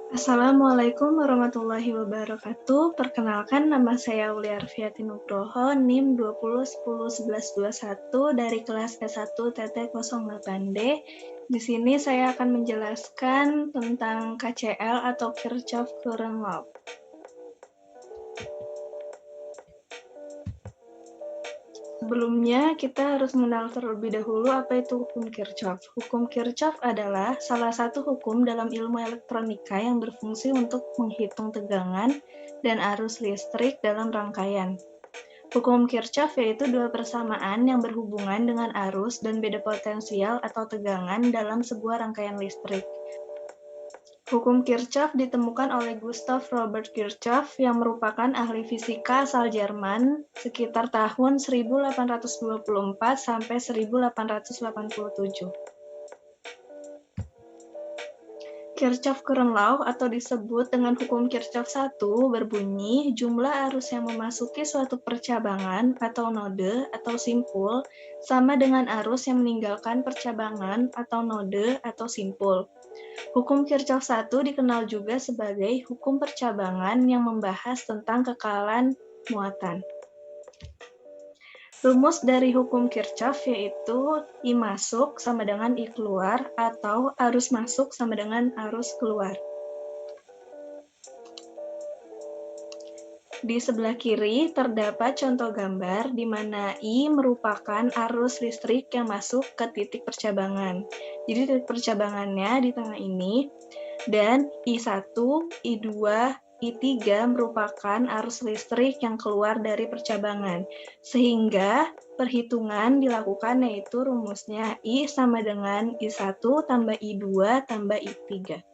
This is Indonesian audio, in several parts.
Assalamualaikum warahmatullahi wabarakatuh. Perkenalkan, nama saya Aulia Arfiati Nugroho, NIM 2010111121 dari kelas K1 TT08D. Di sini saya akan menjelaskan tentang KCL atau Kirchhoff Current Law. Sebelumnya, kita harus mengenal terlebih dahulu apa itu hukum Kirchhoff. Hukum Kirchhoff adalah salah satu hukum dalam ilmu elektronika yang berfungsi untuk menghitung tegangan dan arus listrik dalam rangkaian. Hukum Kirchhoff yaitu dua persamaan yang berhubungan dengan arus dan beda potensial atau tegangan dalam sebuah rangkaian listrik. Hukum Kirchhoff ditemukan oleh Gustav Robert Kirchhoff yang merupakan ahli fisika asal Jerman sekitar tahun 1824 sampai 1887. Kirchhoff Current Law atau disebut dengan hukum Kirchhoff 1 berbunyi jumlah arus yang memasuki suatu percabangan atau node atau simpul sama dengan arus yang meninggalkan percabangan atau node atau simpul. Hukum Kirchhoff 1 dikenal juga sebagai hukum percabangan yang membahas tentang kekalan muatan. Rumus dari hukum Kirchhoff yaitu I masuk sama dengan I keluar atau arus masuk sama dengan arus keluar. Di sebelah kiri terdapat contoh gambar di mana I merupakan arus listrik yang masuk ke titik percabangan. Jadi titik percabangannya di tengah ini, dan I1, I2, I3 merupakan arus listrik yang keluar dari percabangan. Sehingga perhitungan dilakukan yaitu rumusnya I sama dengan I1 tambah I2 tambah I3.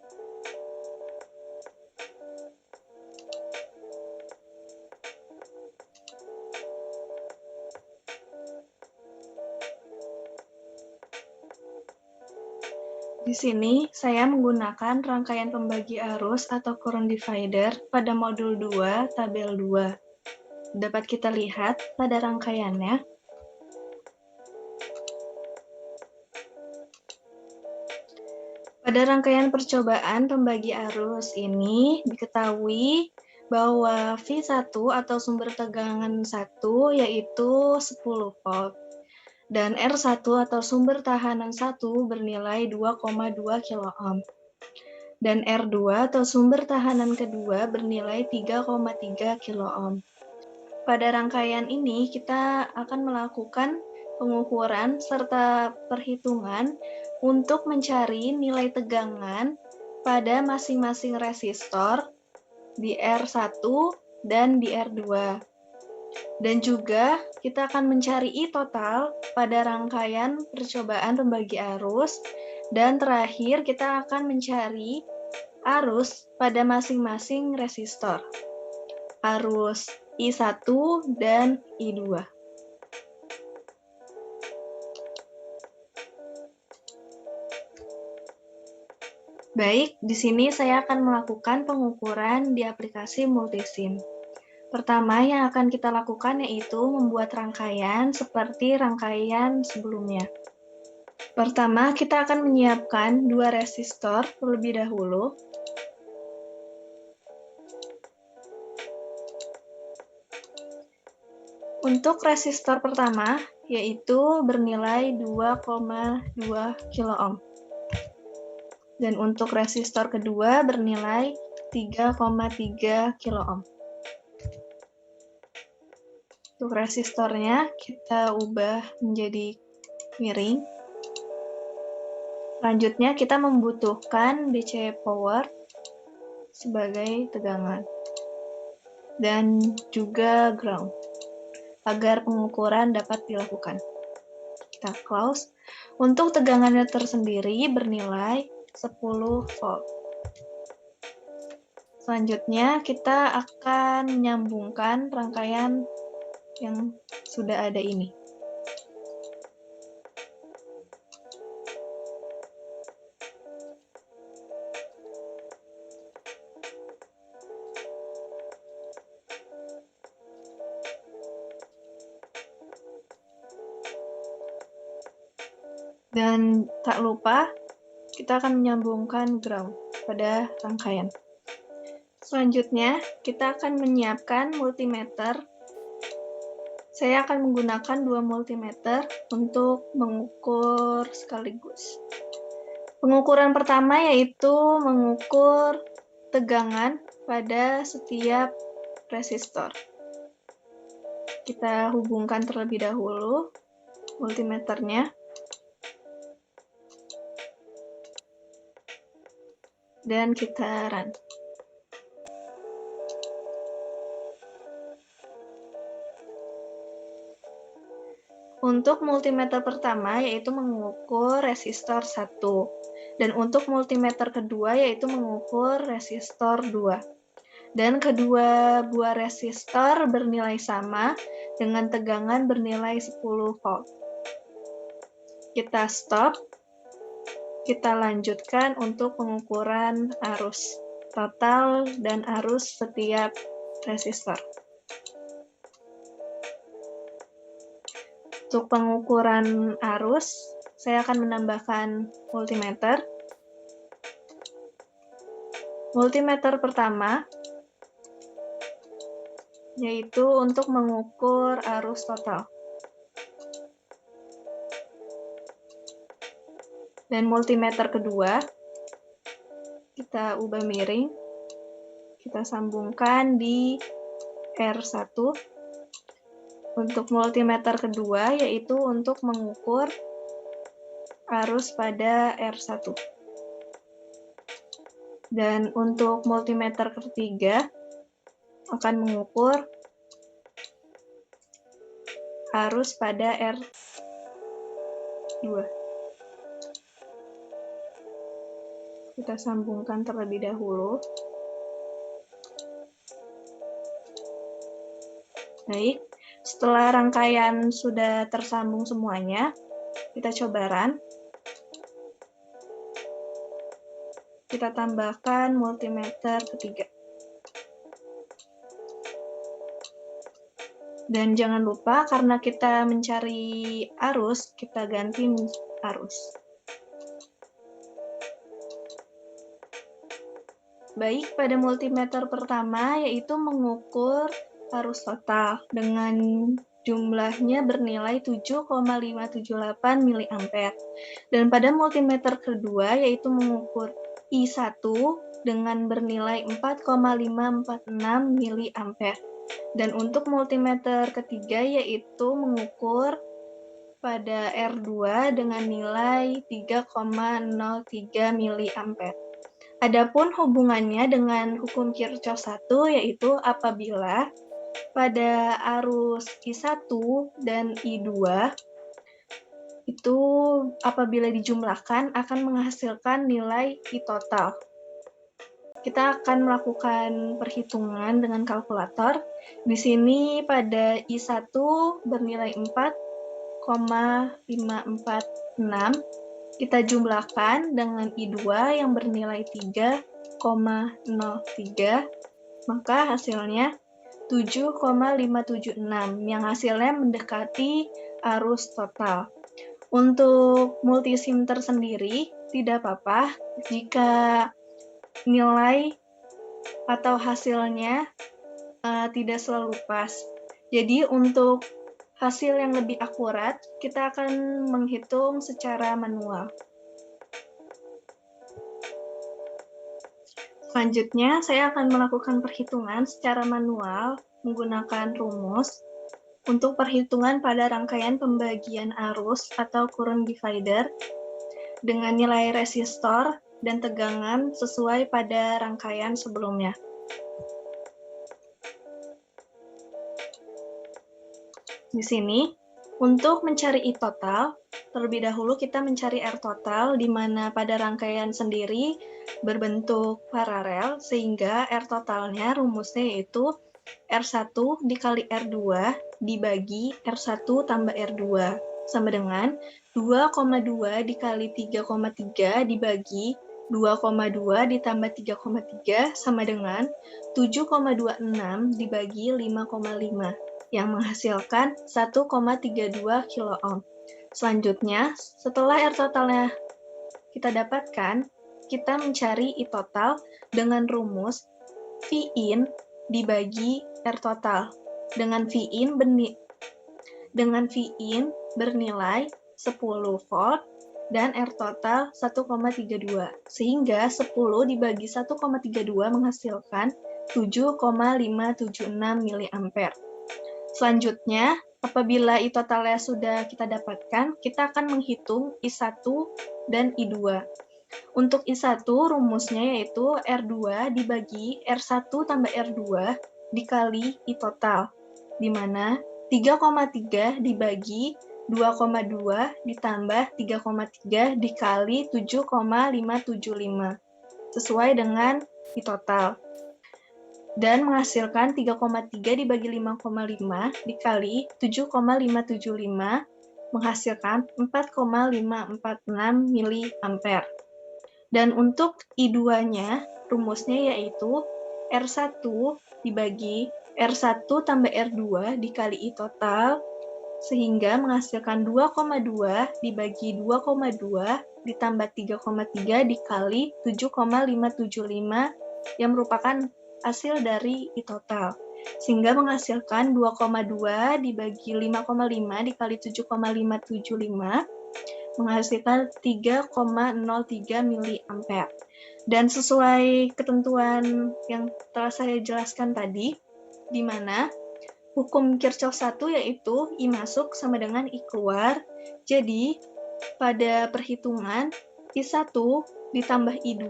Di sini, saya menggunakan rangkaian pembagi arus atau current divider pada modul 2, tabel 2. Dapat kita lihat pada rangkaiannya. Pada rangkaian percobaan pembagi arus ini, diketahui bahwa V1 atau sumber tegangan 1 yaitu 10 volt. Dan R1 atau sumber tahanan 1 bernilai 2,2 kilo-ohm. Dan R2 atau sumber tahanan kedua bernilai 3,3 kilo-ohm. Pada rangkaian ini kita akan melakukan pengukuran serta perhitungan untuk mencari nilai tegangan pada masing-masing resistor di R1 dan di R2. Dan juga kita akan mencari I total pada rangkaian percobaan pembagi arus. Dan terakhir kita akan mencari arus pada masing-masing resistor. Arus I1 dan I2. Baik, di sini saya akan melakukan pengukuran di aplikasi Multisim. Pertama yang akan kita lakukan yaitu membuat rangkaian seperti rangkaian sebelumnya. Pertama, kita akan menyiapkan dua resistor terlebih dahulu. Untuk resistor pertama, yaitu bernilai 2,2 kilo-ohm. Dan untuk resistor kedua bernilai 3,3 kilo-ohm. Untuk resistornya kita ubah menjadi miring. Selanjutnya kita membutuhkan DC power sebagai tegangan dan juga ground agar pengukuran dapat dilakukan. Kita close. Untuk tegangannya tersendiri bernilai 10 volt. Selanjutnya kita akan menyambungkan rangkaian yang sudah ada ini. Dan tak lupa kita akan menyambungkan ground. pada rangkaian. Selanjutnya, kita akan menyiapkan multimeter. Saya akan menggunakan 2 multimeter untuk mengukur sekaligus. Pengukuran pertama yaitu mengukur tegangan pada setiap resistor. Kita hubungkan terlebih dahulu multimeternya. Dan kita run. Untuk multimeter pertama yaitu mengukur resistor 1. Dan untuk multimeter kedua yaitu mengukur resistor 2. Dan kedua buah resistor bernilai sama dengan tegangan bernilai 10 volt. Kita stop. Kita lanjutkan untuk pengukuran arus total dan arus setiap resistor. Untuk pengukuran arus, saya akan menambahkan multimeter. Multimeter pertama, yaitu untuk mengukur arus total. Dan multimeter kedua, kita ubah miring, kita sambungkan di R1. Untuk multimeter kedua, yaitu untuk mengukur arus pada R1. Dan untuk multimeter ketiga, akan mengukur arus pada R2. Kita sambungkan terlebih dahulu. Baik. Setelah rangkaian sudah tersambung semuanya, kita coba run. Kita tambahkan multimeter ketiga. Dan jangan lupa, karena kita mencari arus, kita ganti arus. Baik, pada multimeter pertama yaitu mengukur arus total dengan jumlahnya bernilai 7,578 mA. Dan pada multimeter kedua yaitu mengukur I1 dengan bernilai 4,546 mA. Dan untuk multimeter ketiga yaitu mengukur pada R2 dengan nilai 3,03 mA. Adapun hubungannya dengan hukum Kirchhoff 1 yaitu apabila pada arus I1 dan I2 itu apabila dijumlahkan akan menghasilkan nilai I total. Kita akan melakukan perhitungan dengan kalkulator. Di sini pada I1 bernilai 4,546. Kita jumlahkan dengan I2 yang bernilai 3,03. Maka hasilnya 7,576 yang hasilnya mendekati arus total. Untuk multisim tersendiri tidak apa-apa jika nilai atau hasilnya tidak selalu pas. Jadi untuk hasil yang lebih akurat kita akan menghitung secara manual. Selanjutnya, saya akan melakukan perhitungan secara manual menggunakan rumus untuk perhitungan pada rangkaian pembagian arus atau current divider dengan nilai resistor dan tegangan sesuai pada rangkaian sebelumnya. Di sini, untuk mencari I total, terlebih dahulu kita mencari R total, di mana pada rangkaian sendiri berbentuk paralel, sehingga R totalnya rumusnya yaitu R1 dikali R2 dibagi R1 tambah R2, sama dengan 2,2 dikali 3,3 dibagi 2,2 ditambah 3,3 sama dengan 7,26 dibagi 5,5 yang menghasilkan 1,32 kiloohm. Selanjutnya, setelah R totalnya kita dapatkan, kita mencari I total dengan rumus V in dibagi R total. Dengan V in bernilai 10 volt dan R total 1,32. Sehingga 10 dibagi 1,32 menghasilkan 7,576 mA. Selanjutnya, apabila I totalnya sudah kita dapatkan, kita akan menghitung I1 dan I2. Untuk I1, rumusnya yaitu R2 dibagi R1 tambah R2 dikali I total, di mana 3,3 dibagi 2,2 ditambah 3,3 dikali 7,575, sesuai dengan I total. Dan menghasilkan 3,3 dibagi 5,5 dikali 7,575 menghasilkan 4,546 mA. Dan untuk I2-nya, rumusnya yaitu R1 dibagi R1 tambah R2 dikali I total, sehingga menghasilkan 2,2 dibagi 2,2 ditambah 3,3 dikali 7,575 yang merupakan hasil dari I total. Sehingga menghasilkan 2,2 dibagi 5,5 dikali 7,575 menghasilkan 3,03 mA. Dan sesuai ketentuan yang telah saya jelaskan tadi, di mana hukum Kirchhoff 1 yaitu I masuk sama dengan I keluar. Jadi, pada perhitungan I1 ditambah I2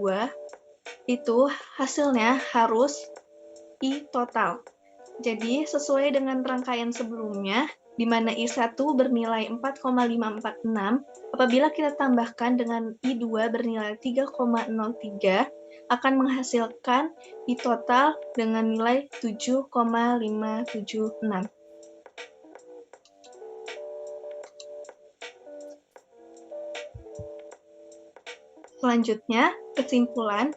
itu hasilnya harus I total. Jadi, sesuai dengan rangkaian sebelumnya, di mana I1 bernilai 4,546, apabila kita tambahkan dengan I2 bernilai 3,03, akan menghasilkan I total dengan nilai 7,576. Selanjutnya, kesimpulan.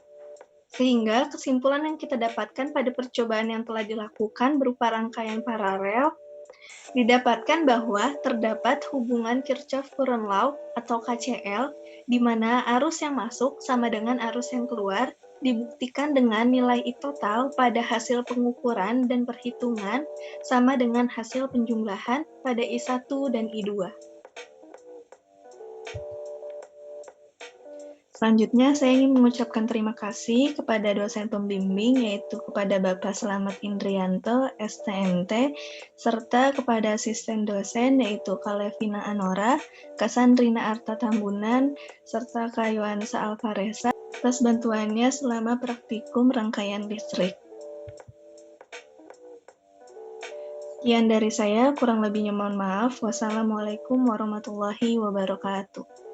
Sehingga kesimpulan yang kita dapatkan pada percobaan yang telah dilakukan berupa rangkaian paralel, didapatkan bahwa terdapat hubungan Kirchhoff-Coulomb Law atau KCL, di mana arus yang masuk sama dengan arus yang keluar, dibuktikan dengan nilai I total pada hasil pengukuran dan perhitungan sama dengan hasil penjumlahan pada I1 dan I2. Selanjutnya, saya ingin mengucapkan terima kasih kepada dosen pembimbing, yaitu kepada Bapak Slamet Indrianto, STMT, serta kepada asisten dosen, yaitu Kalevina Anora, Kasandrina Arta Tambunan, serta Kayuansa Alvareza, atas bantuannya selama praktikum rangkaian listrik. Sekian dari saya, kurang lebihnya mohon maaf. Wassalamualaikum warahmatullahi wabarakatuh.